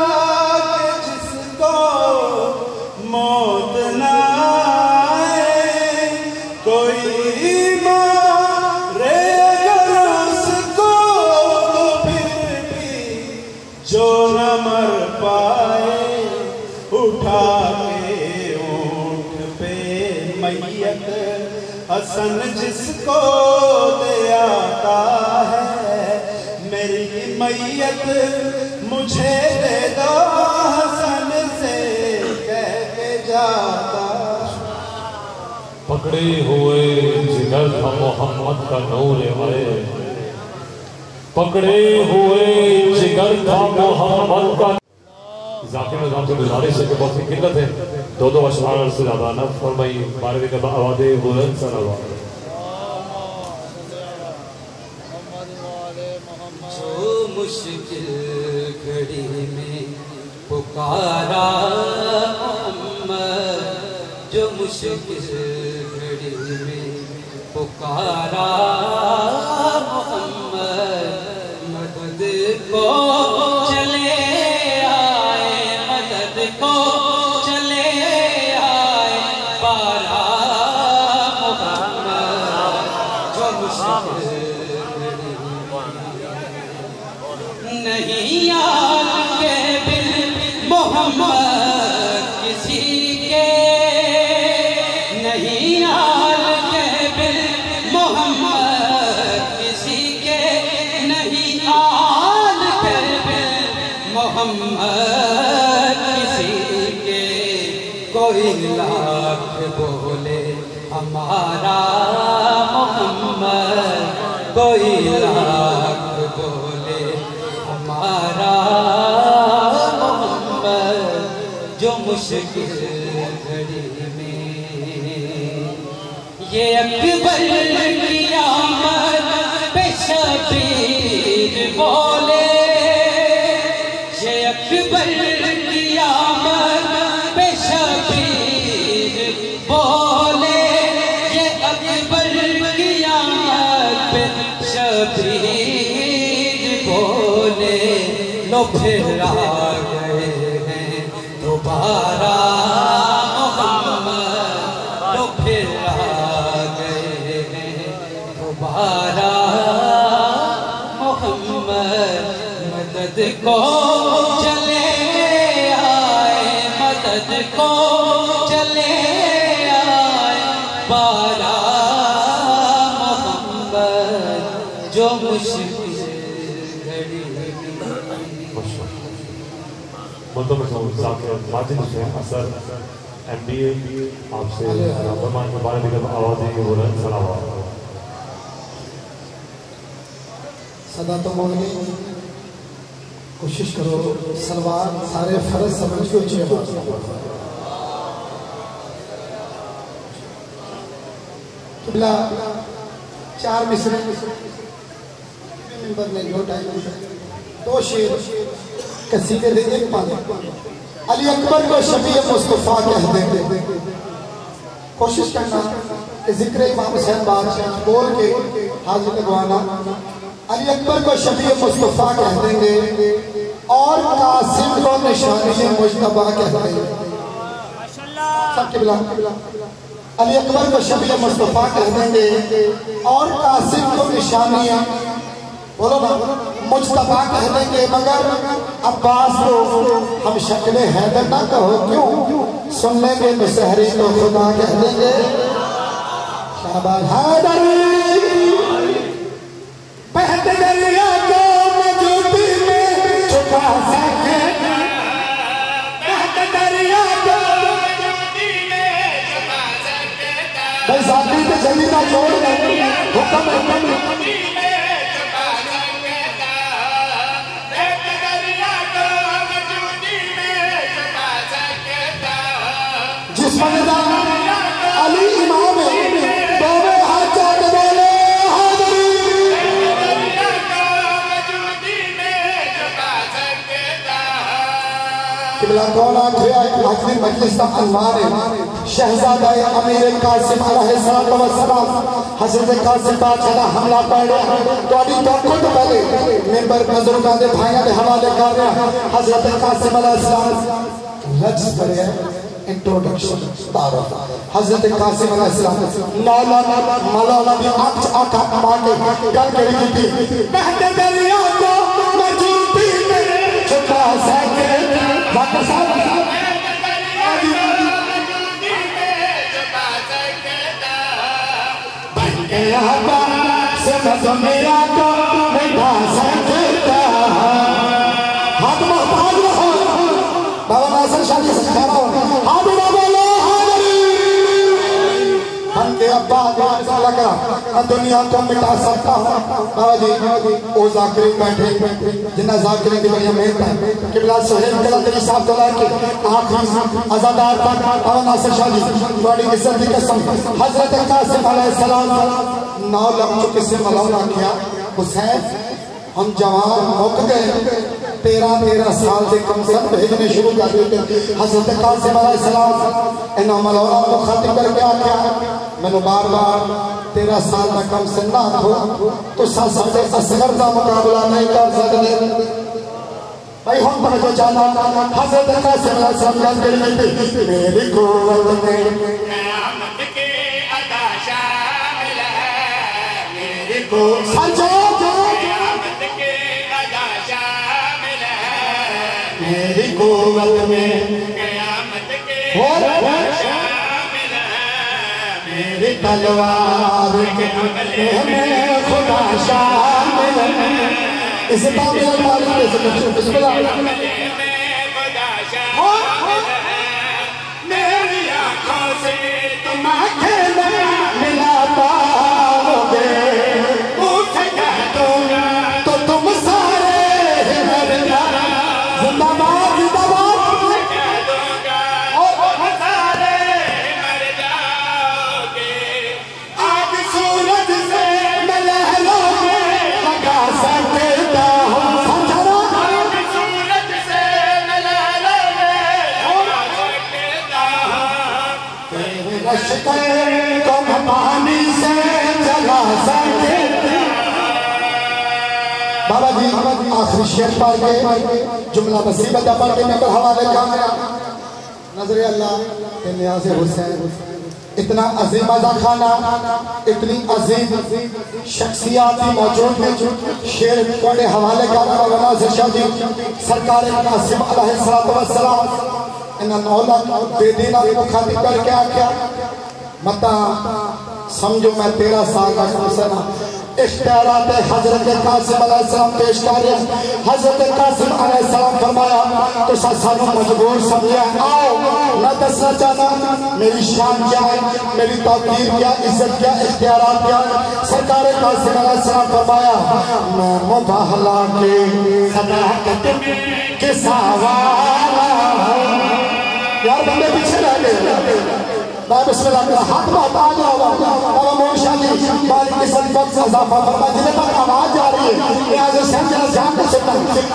کے جس کو موت نہ آئے کوئی مارے اگر اس کو تو پھر بھی جو نہ مر پائے اٹھا کے اونٹ پہ میت حسن جس کو دے آتا ہے میری میت مجھے دے دو حسن سے کہہ کے جاتا پکڑے ہوئے جگر تھا محمد کا نور آئے پکڑے ہوئے جگر تھا محمد کا ذاکر نظام سے گزارش ہے کہ بہت سی قلت ہے دو اشعار سے زیادہ نہ فرمائی بارے کے آواز بلند صلوات جو مشکل گھڑی میں پکارا محمد جو مشکل گھڑی میں پکارا محمد مدد کو چلے آئے مدد کو چلے آئے پارا محمد جو مشکل نہیں یاد کے بل محمد کسی کے نہیں یاد کے بل محمد کسی کے نہیں یاد کے بل محمد کسی کے کوئی لاکھ بولے ہمارا محمد کوئی لاکھ بولے ہمارا محمد جو مشکل گھڑی میں یہ اکبر کی آمد پہ شبیر بولے یہ اکبر کی آمد پہ شبیر بولے یہ اکبر کی آمد پہ شبیر بولے لو پھر آ گئے ہیں دوبارہ محمد لو پھر آ گئے ہیں دوبارہ محمد مدد کو چلے آئے مدد کو چلے آئے بارہ محمد جو مشکل ذاکر ماجد حسین اثر ایم بی اے آپ سے رحمان کے بارے میں آوازیں بلند صلوات صدا تو مولوی کوشش کرو سلوات سارے فرض سمجھ کے اچھے آواز قبلہ 4 مصرے ممبر میں جو ٹائم دو شیر قصیدے دے ایک پانے علی اکبر کو شفیع مصطفیٰ کہہ دیں کوشش کرنا کہ ذکر امام حسین بادشاہ بول کے حاضر لگوانا علی اکبر کو شفیع مصطفیٰ کہہ دیں گے اور قاسم کو نشانی مجتبیٰ کہہ دیں گے سب کے بلا علی اکبر کو شفیع مصطفیٰ کہہ دیں گے اور قاسم کو نشانیاں بولو نا مجتبیٰ کہہ دیں گے مگر عباس کو ہم شکل حیدر نہ کہو کیوں سن لیں گے مسحری کو خدا کہہ دیں گے شہباز حیدر بہتے دریا کو موجودی میں چھپا سکے بہتے دریا کو موجودی میں چھپا سکے بھائی ذاتی کے جلدی نہ چھوڑ دیں حکم علی امام دوے ہاتھ چاہتے بولے حاضری قبلہ کون آنکھے آخری مجلس کا عنوان ہے شہزادہ امیر قاسم علیہ السلام حضرت قاسم بادشاہ حملہ پڑھے تو ابھی تو خود پہلے ممبر نظر کا دے بھائیاں دے حوالے کر رہے ہیں حضرت قاسم علیہ السلام رجز کرے انٹروڈکشن تعارف حضرت قاسم علیہ السلام مولانا بھی آنکھا مانگے گل کری تھی بہتے دریا کو موجودی میں چھپا سکے باقی صاحب بن کے آبا سے مزمیا کو مٹھا سکتا ہاتھ محتاج رہو بابا ناصر شاہ جی سے خیرہ ہو دنیا کو مٹا سکتا ہوں بابا جی او ذاکرین بیٹھے جنہ ذاکرین کی بڑی محنت ہے قبلہ سہیل قلعہ تری صاحب دلائے کے آخری ازادار تک بابا ناصر شاہ جی بڑی عزت کی قسم حضرت قاسم علیہ السلام 9 لکھ چکے سے ملونہ کیا حسین ہم جوان موقع گئے 13 سال سے کم سن بھیجنے شروع کر دیتے حضرت قاسم علیہ السلام انہوں مولانا کو خاطب کر کے آکیا میں نے بار 13 سال میں کم سن نہ ہو تو سب سے اصغر کا مقابلہ نہیں کر سکتے بھائی ہم پر جو جانا حضرت قاسم علیہ السلام جان کے لیے میری قوت میں قیامت کے عطا شامل ہے میری قوت قیامت کے عطا شامل ہے میری قوت میں قیامت کے عطا شامل ہے میری تلوار کے عملے میں خدا شامل ہے اس بابی المالی میں سے بسم اللہ میری آنکھوں سے تم آنکھیں ملا پاؤ گے مجھ سے کہہ دوں تو تم سارے مرنا زندہ باد زندہ باد کہہ دوں گا اور سارے مر جاؤ گے آگ سورج سے میں لہلوں میں لگا سکتے تم پانی سے جلا سکتے بابا جی آخری شیر پڑھ کے جملہ مصیبت پڑھ کے میں پر حوالے کامرہ نظر اللہ نیاز حسین اتنا عظیم ازا خانہ اتنی عظیم شخصیاتی موجود میں شیر پڑھے حوالے کامرہ مولانا ناصر شاہ جی سرکار قاسم علیہ السلام انہاں نولد بے دینہ کو خاطب کر کے آکیا متا سمجھو میں 13 سال کا کم سنا اختیارات حضرت قاسم علیہ السلام پیش کر رہے ہیں حضرت قاسم علیہ السلام فرمایا تو سانو مجبور سمجھا آؤ میں دسنا چاہتا میری شان کیا ہے میری توقیر کیا عزت کیا اختیارات کیا سرکار قاسم علیہ السلام فرمایا میں مباہلہ کے صداقت کے ساوالا یار بندے پیچھے رہ گئے میں بسم اللہ کا ہاتھ بہت آ جاؤ بابا مور شاہ جی مالک کی سلطنت سے اضافہ فرما جنہیں پر آواز جا رہی ہے نیاز حسین جنہ جان کو سننا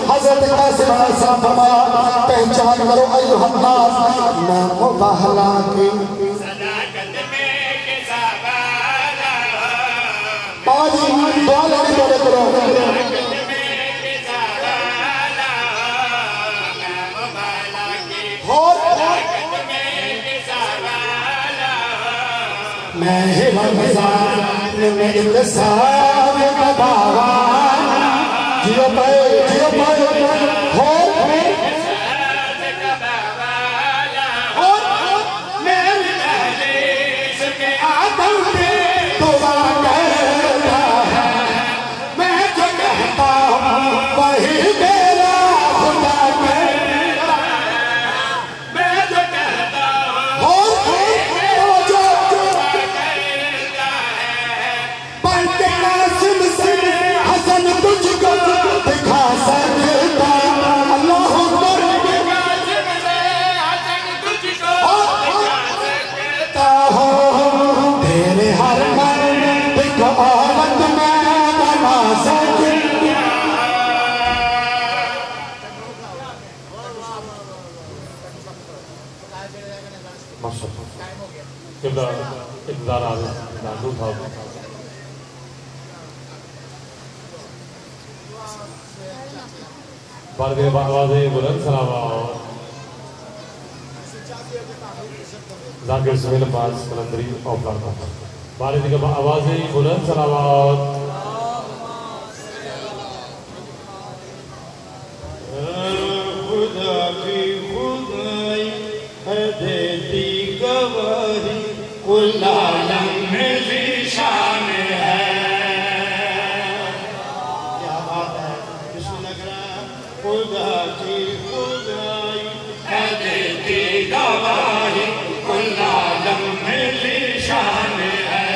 حضرت قاسم علیہ السلام فرمایا پہچان کرو ایوہ الناس میں مباہلا کی بابا جی دعا لینے بولے کرو میں رمضان میں انتصاب کا باوان جیو پائے اور میری تحلیس کے آدم پہ دعا کرتا ہے میں جو کہتا ہوں وہی میرا خدا کرتا میں جو کہتا ہوں تجھ کو دکھا سکتا اللہ اکبر سکتا ہوں تیرے ہر مرد کو عورت میں بنا سکتا اقتدار آزم نازو تھا بارگے آوازیں بلند سلامات ذاکر سمیل پاس کلندری اوپلار کا بارگے آوازیں بلند سلامات خدا کی خدائی ہے دیتی گواہی کل عالم میں ذیشان ہے خدا کی خدائی ہے دیتی گواہی کل عالم میں ذیشان ہے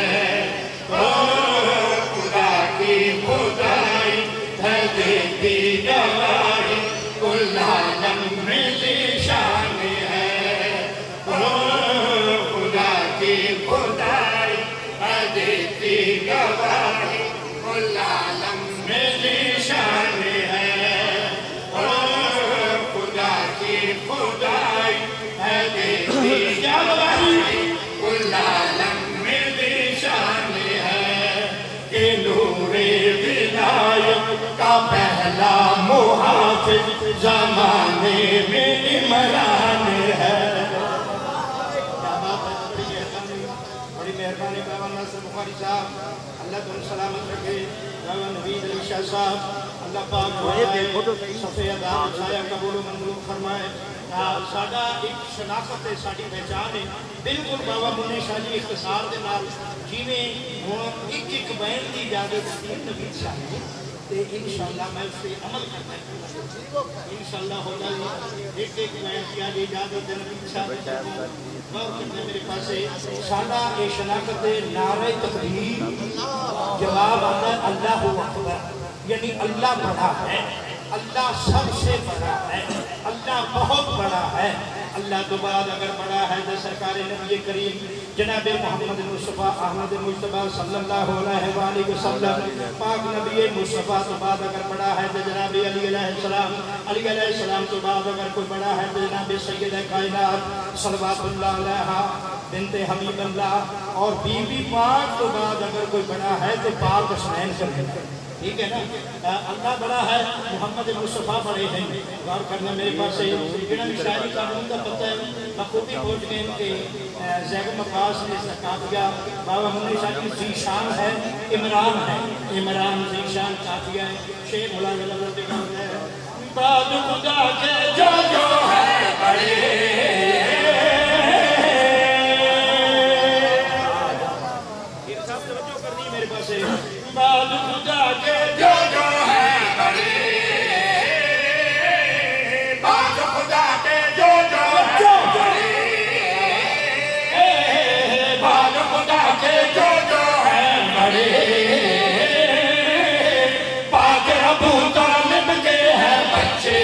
خدا کی خدائی ہے دیتی گواہی کل عالم میں ذیشان ہے خدا کی خدائی ہے دیتی گواہی کل عالم میں ذیشان ہے خدائی ہے دیتی گواہی کل عالم میں ذیشان ہے کہ نور ولایت کا پہلا محافظ زمانے میں عمران ہے بڑی مہربانی بابا ناصر بخاری صاحب اللہ تم سلامت رکھے بابا نوید علی شاہ صاحب اللہ پاک صفحہ دار سایہ قبول و منظور فرمائے ساڑھا ایک شناخت ہے ساڑھی پہچان ہے بالکل بابا منی شاہ جی اختصار دے نال جیویں ایک بیان دی اجازت دی نبی شاہ جی تے انشاءاللہ میں اس پہ عمل کرنا ہے انشاءاللہ ہوگا ایک بیان کی آگے اجازت دے نبی شاہ جی بہت کرنے میرے پاس ہے ساڑھا ایک شناخت ہے نعرہ تکبیر جواب آتا ہے اللہ اکبر یعنی اللہ بڑا ہے اللہ سب سے بڑا ہے اللہ بہت بڑا ہے اللہ تو بعد اگر بڑا ہے تو سرکار نبی کریم جناب محمد مصطفیٰ احمد مصطفیٰ صلی اللہ علیہ وآلہ وسلم پاک نبی مصطفیٰ تو بعد اگر بڑا ہے تو جناب علی علیہ السلام تو بعد اگر کوئی بڑا ہے تو جناب سید کائنات صلوات اللہ علیہ بنت حبیب اللہ اور بی بی پاک تو بعد اگر کوئی بڑا ہے تو پاک حسنین کرنے ٹھیک ہے نا اللہ بڑا ہے محمد مصطفیٰ بڑے ہیں غور کرنا میرے پاس سے جنہاں بھی شاعری قانون کا پتہ ہے بخوبی پہنچ گئے ان کے زیگ مقاص نے قافیہ بابا منی شاہ کی ذیشان ہے عمران ذیشان قافیہ ہے شیخ مولانا اللہ دیکھتے ہیں بعد خدا کے جو ہے بڑے بعد خدا کے جو ہے بڑے بعد خدا کے جو ہے بڑے بعد خدا کے جو ہے بڑے پاک ابو طالب کے ہیں بچے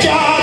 4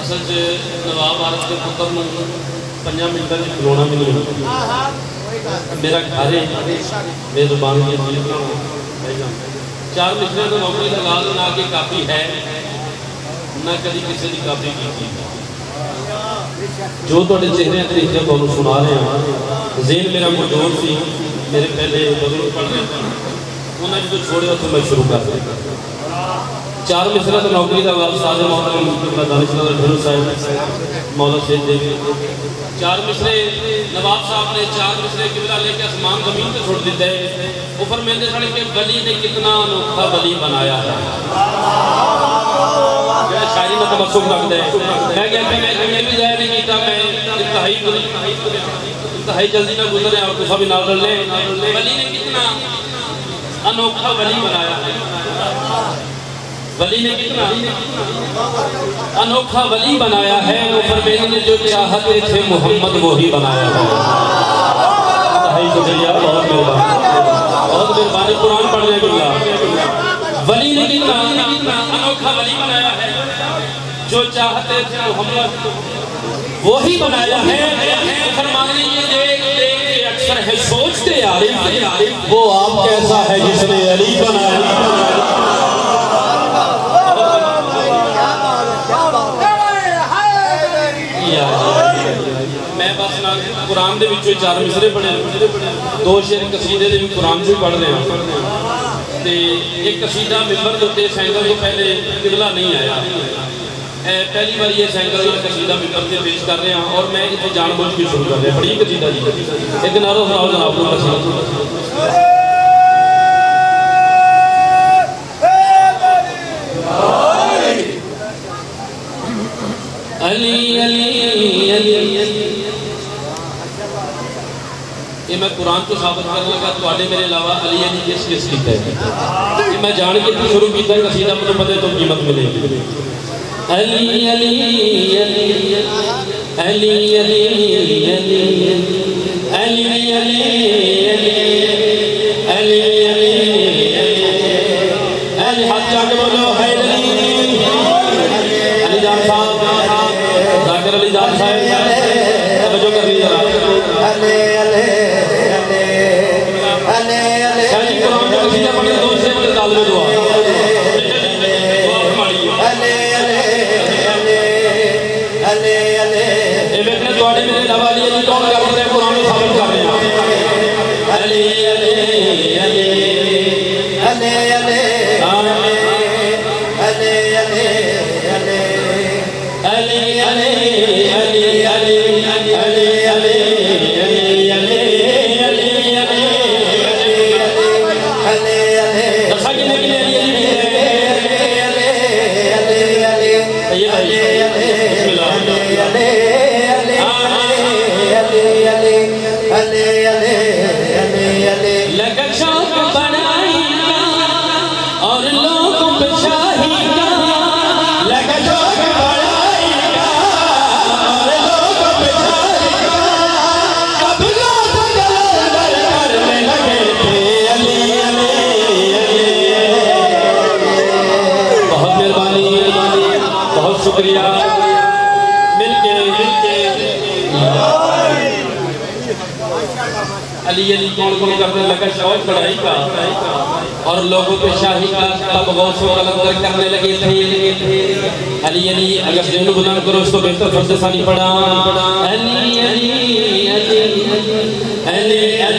اصل نواب عارف کے پتر 5 منٹوں میں کھلونا بھی نہیں میرا گھر ہے میرے زبان کی 4 مصرے تو نوکری لگا دو نہ کہ کاپی ہے نہ کبھی کسی کی کاپی کی جو تھوڑے چہرے طریقے کو سنا رہے ہیں ذہن میرا مجور سی میرے پہلے بزرگ پڑھ رہے تھے انہوں نے جو چھوڑے تو میں شروع کر دیا 4 مصرے تو نوکری کا استاد محترم دانش نظر ڈھیلو صاحب مولا شیخ دیوی 4 مصرے نواب صاحب نے 4 مصرے قبلہ لے کے آسمان زمین پہ چھوڑ دیتے ہیں اوپر میں نے سڑے کہ ولی نے کتنا انوکھا ولی بنایا ہے شاعری میں تمسک رکھ دے میں کہتا میں کہیں بھی ظاہر نہیں کیتا میں انتہائی جلدی نہ گزرے آپ کو سب نال لے ولی نے کتنا انوکھا ولی بنایا ہے ولی نے کتنا انوکھا ولی بنایا ہے اوپر میں نے جو چاہتے تھے محمد وہی بنایا ہے انتہائی شکریہ بہت مہربانی قرآن پڑھنے باللہ ولی نے کتنا انوکھا ولی بنایا ہے جو چاہتے تھے محمد وہی بنایا ہے فرمانے یہ دیکھ اکثر ہے سوچتے عارف وہ آپ کیسا ہے جس نے علی بنایا میں بس قرآن دے وچوں 4 مصرے پڑھے 2 شعر قصیدے دے بھی قرآن سے پڑھ رہے ہیں ایک قصیدہ ممبر دوتے سینگل تو پہلے قبلہ نہیں آیا پہلی بار یہ سینگل قصیدہ ممبر سے پیش کر رہے ہیں اور میں اسے جان بوجھ کے شروع کر رہے ہیں بڑی قصیدہ جی ایک نعرہ سناؤ جناب کو قصیدہ علی علی علی یہ میں قرآن کو ثابت کرنے لگا تو آنے میرے علاوہ علی علی کس کس کیتا ہے یہ میں جان کے شروع کیتا ہے قصیدہ مجھے پتہ تو قیمت ملے گی علی علی علی علی علی علی علی علی علی علی ہاتھ جا کے بولو حیدری علی جان صاحب ذاکر علی جان صاحب توجہ کر لیجیے شاہی قرآن کا قصیدہ پڑھے 2 سے طالب دعا میرے علاوہ علی علی کون کر رہے ہیں قرآن میں ثابت کر رہے ہیں علی علی علی علی علی شکریہ مل کے علی علی کون کون کرنے لگا شوق بڑائی کا اور لوگوں پہ شاہی کا تب غوث و قلندر کرنے لگے تھے علی علی اگر ذہن بلند کرو اس کو بہتر فرض ثانی پڑھا علی علی علی علی علی علی علی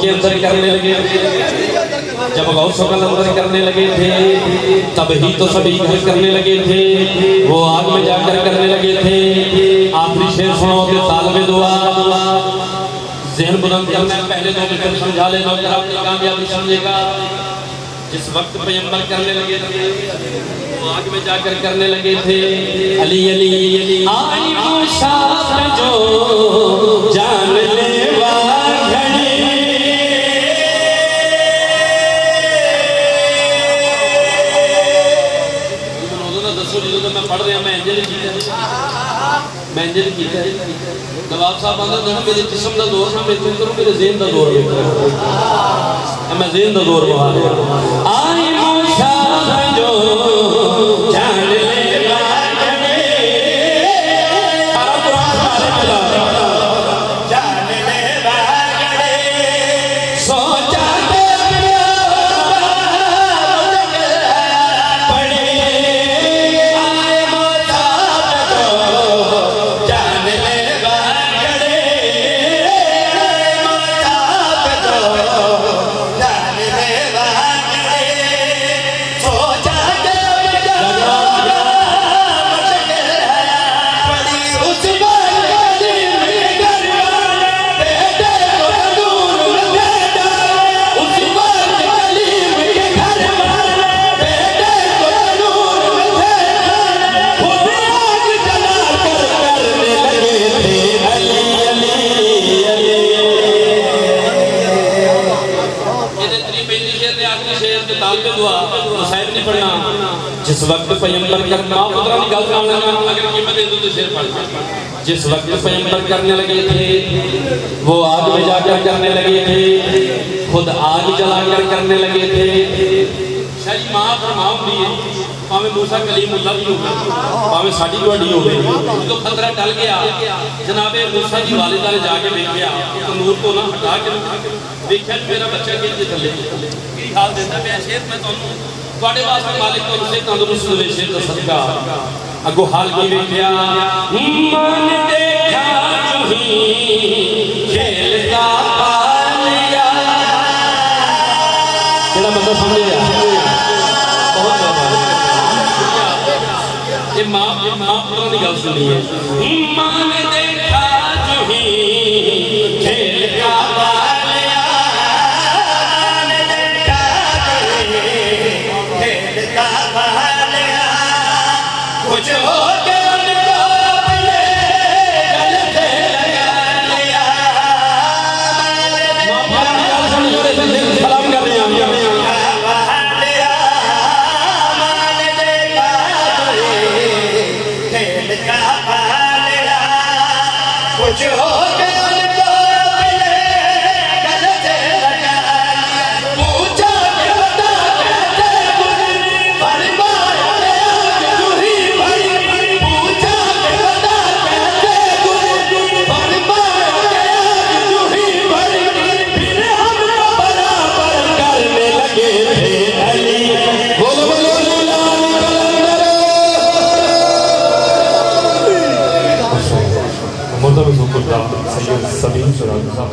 کے اندر کرنے لگے تھے، جب غوث اکل اندر کرنے لگے تھے تب ہی تو سبھی گھر کرنے لگے تھے، وہ آگ میں جا کر کرنے لگے تھے۔ آخری شعر سنو کہ طالب دعا ذہن بلند کرنا ہے، پہلے 2 منٹ سمجھا لے، نوکر اپنی کامیابی سمجھے گا۔ جس وقت پیغمبر کرنے لگے تھے وہ آگ میں جا کر کرنے لگے تھے، علی علی علی آئی موسیٰ جو جان لیوا گھڑی، میں پڑھ رہا میں انجل کیتا ہے نواب صاحب آندھا دیکھو میرے جسم دا دور نہ محسوس کرو، میرے ذہن دا دور محسوس کرو، میں ذہن دا دور بہا رہا ہوں۔ آئی موسیٰ جو جان لیوا گھڑی، سارا قرآن سارے ملا جان لیوا گھڑی، سوچا کے پڑی، آئے موسیٰ جو جان لیوا گھڑی، آئے موسیٰ جو جان لیوا گھڑی، سوچا کے جس وقت پیغمبر جس وقت پیغمبر کرنے لگے تھے وہ آگ میں جا کر کرنے لگے تھے، خود آگ جلا کر کرنے لگے تھے۔ شاہی ماں فرماؤں دیئے پاہمیں موسیٰ کلیم اللہ بھی ہوگا، پاہمیں ساڑھی گوڑی ہوگی، تو خطرہ ٹل گیا۔ جناب موسیٰ کی والدہ نے جا کے دیکھیا تو نور کو نہ ہٹا کے دیکھیا کہ میرا بچہ کیسے تھلے کی حال دیتا ہے۔ میں شیخ میں تو بڑے واسطے مالک کو اسے تندرست نویشے کا صدقہ اگو حال کی دیکھیا، من دیکھا جو ہی کھیل کا پالیا، کیڑا بندہ سمجھے گا بہت بہت یہ ماں پتروں نے گل سنی ہے، من دیکھا جو ہی کھیل کا پالیا، کچھ ہو کے ان کو اپنے گلے سے لگا لیا، سلام کر رہے ہیں کچھ ہو کے ان کو اپنے گلے سے لگا لیا، پوچھا کہ بتا کیسے گزری فرمایا جو ہی بھائی، پوچھا کہ بتا کیسے گزری فرمایا جو ہی بھائی، پھر ہم برابر کرنے لگے تھے علی، بولو بولو لال کلندر مرتبہ سید سبین شراک صاحب